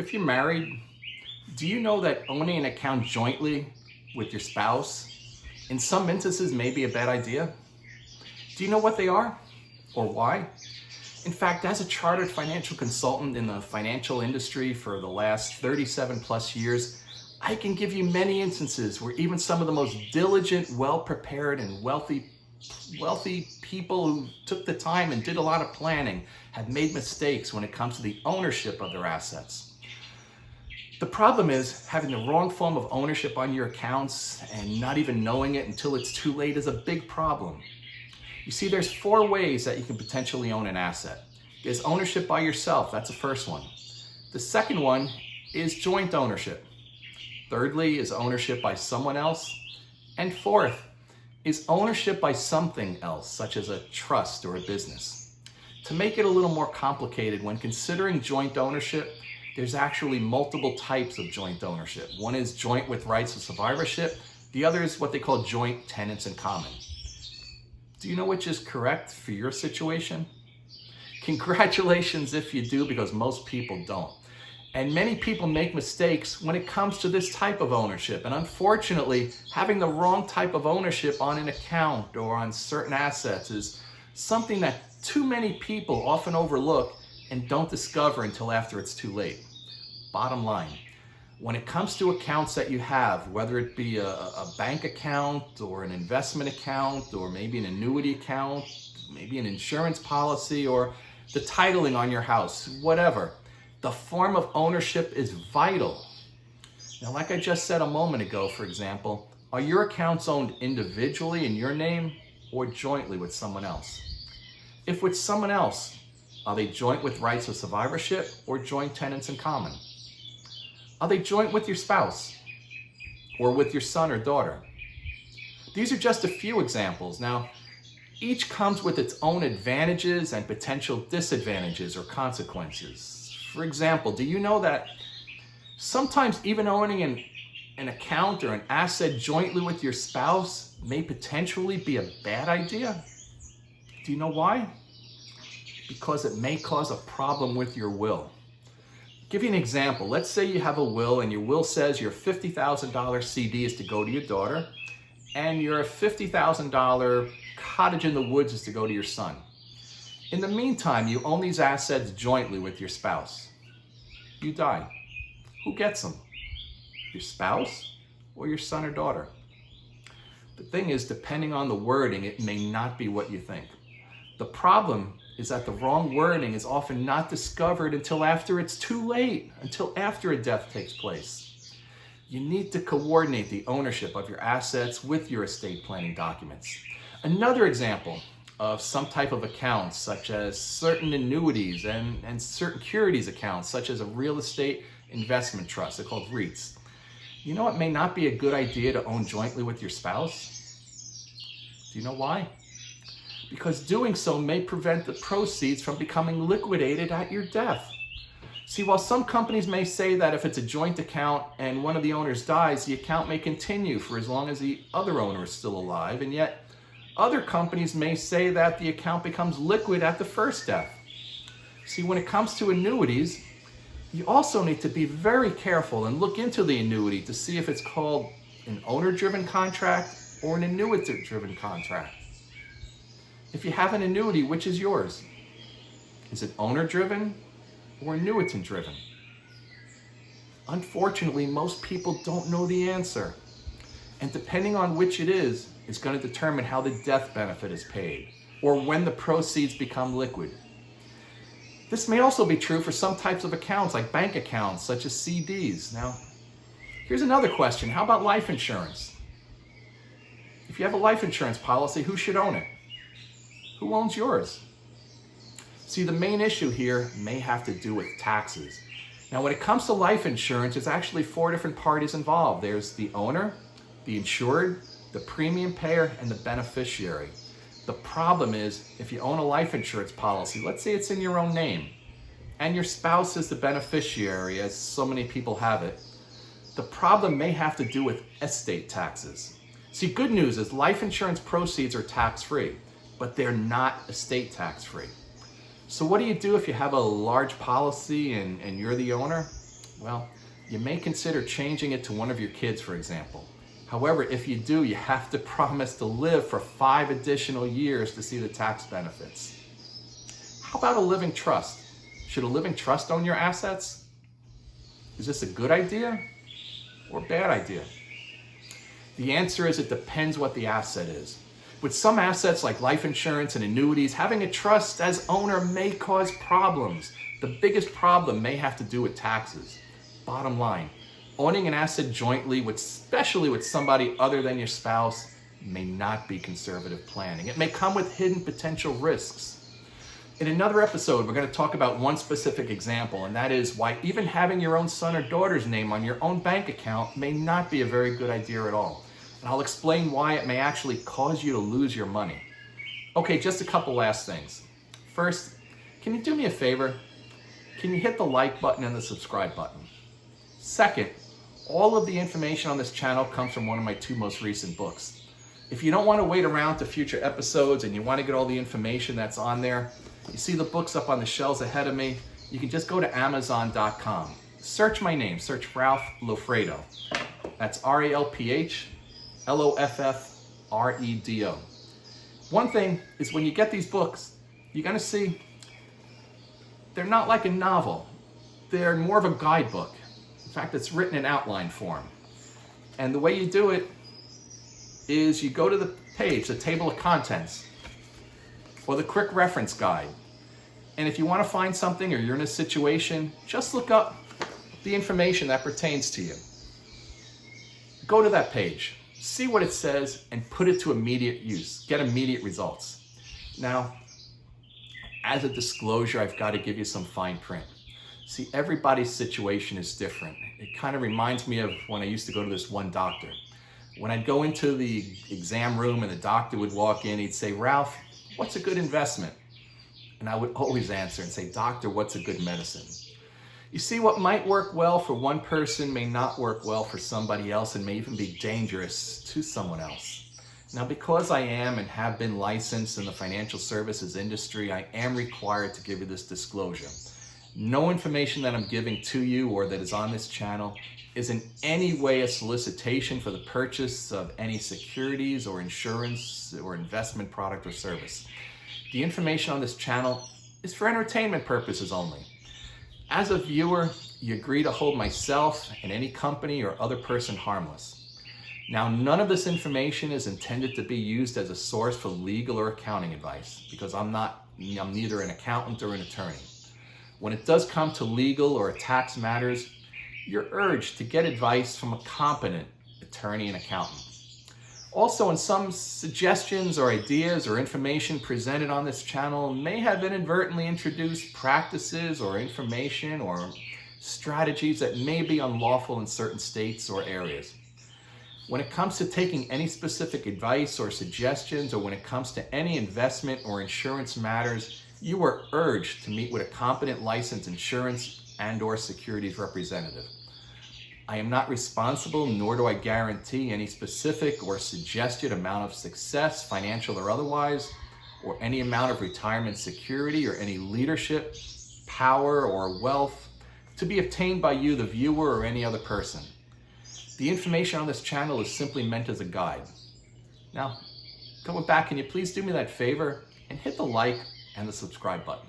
If you're married, do you know that owning an account jointly with your spouse in some instances may be a bad idea? Do you know what they are or why? In fact, as a chartered financial consultant in the financial industry for the last 37 plus years, I can give you many instances where even some of the most diligent, well-prepared, and wealthy people who took the time and did a lot of planning have made mistakes when it comes to the ownership of their assets. The problem is having the wrong form of ownership on your accounts and not even knowing it until it's too late is a big problem. You see, there's 4 ways that you can potentially own an asset. There's ownership by yourself, that's the first one. The second one is joint ownership. Thirdly is ownership by someone else. And fourth is ownership by something else, such as a trust or a business. To make it a little more complicated, when considering joint ownership, there's actually multiple types of joint ownership. One is joint with rights of survivorship. The other is what they call joint tenants in common. Do you know which is correct for your situation? Congratulations if you do, because most people don't. And many people make mistakes when it comes to this type of ownership. And unfortunately, having the wrong type of ownership on an account or on certain assets is something that too many people often overlook and don't discover until after it's too late. Bottom line, when it comes to accounts that you have, whether it be a bank account or an investment account or maybe an annuity account, maybe an insurance policy or the titling on your house, whatever, the form of ownership is vital. Now, like I just said a moment ago, for example, are your accounts owned individually in your name or jointly with someone else? If with someone else, are they joint with rights of survivorship or joint tenants in common? Are they joint with your spouse or with your son or daughter? These are just a few examples. Now, each comes with its own advantages and potential disadvantages or consequences. For example, do you know that sometimes even owning an account or an asset jointly with your spouse may potentially be a bad idea? Do you know why? Because it may cause a problem with your will. I'll give you an example. Let's say you have a will and your will says your $50,000 CD is to go to your daughter and your $50,000 cottage in the woods is to go to your son. In the meantime, you own these assets jointly with your spouse. You die. Who gets them? Your spouse or your son or daughter? The thing is, depending on the wording, it may not be what you think. The problem is that the wrong wording is often not discovered until after it's too late, until after a death takes place. You need to coordinate the ownership of your assets with your estate planning documents. Another example of some type of accounts, such as certain annuities and certain securities accounts, such as a real estate investment trust, they're called REITs. You know it may not be a good idea to own jointly with your spouse? Do you know why? Because doing so may prevent the proceeds from becoming liquidated at your death. See, while some companies may say that if it's a joint account and one of the owners dies, the account may continue for as long as the other owner is still alive, and yet other companies may say that the account becomes liquid at the first death. See, when it comes to annuities, you also need to be very careful and look into the annuity to see if it's called an owner-driven contract or an annuitant-driven contract. If you have an annuity, which is yours? Is it owner-driven or annuitant-driven? Unfortunately, most people don't know the answer. And depending on which it is going to determine how the death benefit is paid or when the proceeds become liquid. This may also be true for some types of accounts like bank accounts, such as CDs. Now, here's another question. How about life insurance? If you have a life insurance policy, who should own it? Who owns yours? See, the main issue here may have to do with taxes. Now, when it comes to life insurance, it's actually 4 different parties involved. There's the owner, the insured, the premium payer, and the beneficiary. The problem is, if you own a life insurance policy, let's say it's in your own name, and your spouse is the beneficiary, as so many people have it, the problem may have to do with estate taxes. See, good news is life insurance proceeds are tax-free, but they're not estate tax-free. So what do you do if you have a large policy and you're the owner? Well, you may consider changing it to one of your kids, for example. However, if you do, you have to promise to live for 5 additional years to see the tax benefits. How about a living trust? Should a living trust own your assets? Is this a good idea or a bad idea? The answer is it depends what the asset is. With some assets like life insurance and annuities, having a trust as owner may cause problems. The biggest problem may have to do with taxes. Bottom line, owning an asset jointly, especially with somebody other than your spouse, may not be conservative planning. It may come with hidden potential risks. In another episode, we're going to talk about one specific example, and that is why even having your own son or daughter's name on your own bank account may not be a very good idea at all. And I'll explain why it may actually cause you to lose your money. Okay, just a couple last things. First, can you do me a favor? Can you hit the like button and the subscribe button? Second, all of the information on this channel comes from one of my 2 most recent books. If you don't want to wait around to future episodes and you want to get all the information that's on there, you see the books up on the shelves ahead of me, you can just go to Amazon.com. Search my name, search Ralph Loffredo. That's RALPH-LOFFREDO. One thing is when you get these books, you're going to see they're not like a novel. They're more of a guidebook. In fact, it's written in outline form. And the way you do it is you go to the page, the table of contents, or the quick reference guide. And if you want to find something or you're in a situation, just look up the information that pertains to you. Go to that page, see what it says, and put it to immediate use. Get immediate results. Now, as a disclosure, I've got to give you some fine print. See, everybody's situation is different. It kind of reminds me of when I used to go to this one doctor. When I'd go into the exam room and the doctor would walk in, he'd say, "Ralph, what's a good investment?" And I would always answer and say, "Doctor, what's a good medicine?" You see, what might work well for one person may not work well for somebody else and may even be dangerous to someone else. Now, because I am and have been licensed in the financial services industry, I am required to give you this disclosure. No information that I'm giving to you or that is on this channel is in any way a solicitation for the purchase of any securities or insurance or investment product or service. The information on this channel is for entertainment purposes only. As a viewer, you agree to hold myself and any company or other person harmless. Now, none of this information is intended to be used as a source for legal or accounting advice because I'm neither an accountant or an attorney. When it does come to legal or tax matters, you're urged to get advice from a competent attorney and accountant. Also, in some suggestions or ideas or information presented on this channel may have inadvertently introduced practices or information or strategies that may be unlawful in certain states or areas. When it comes to taking any specific advice or suggestions, or when it comes to any investment or insurance matters, you are urged to meet with a competent licensed insurance and/or securities representative. I am not responsible, nor do I guarantee any specific or suggested amount of success, financial or otherwise, or any amount of retirement security or any leadership, power, or wealth to be obtained by you, the viewer, or any other person. The information on this channel is simply meant as a guide. Now, going back, can you please do me that favor and hit the like and the subscribe button?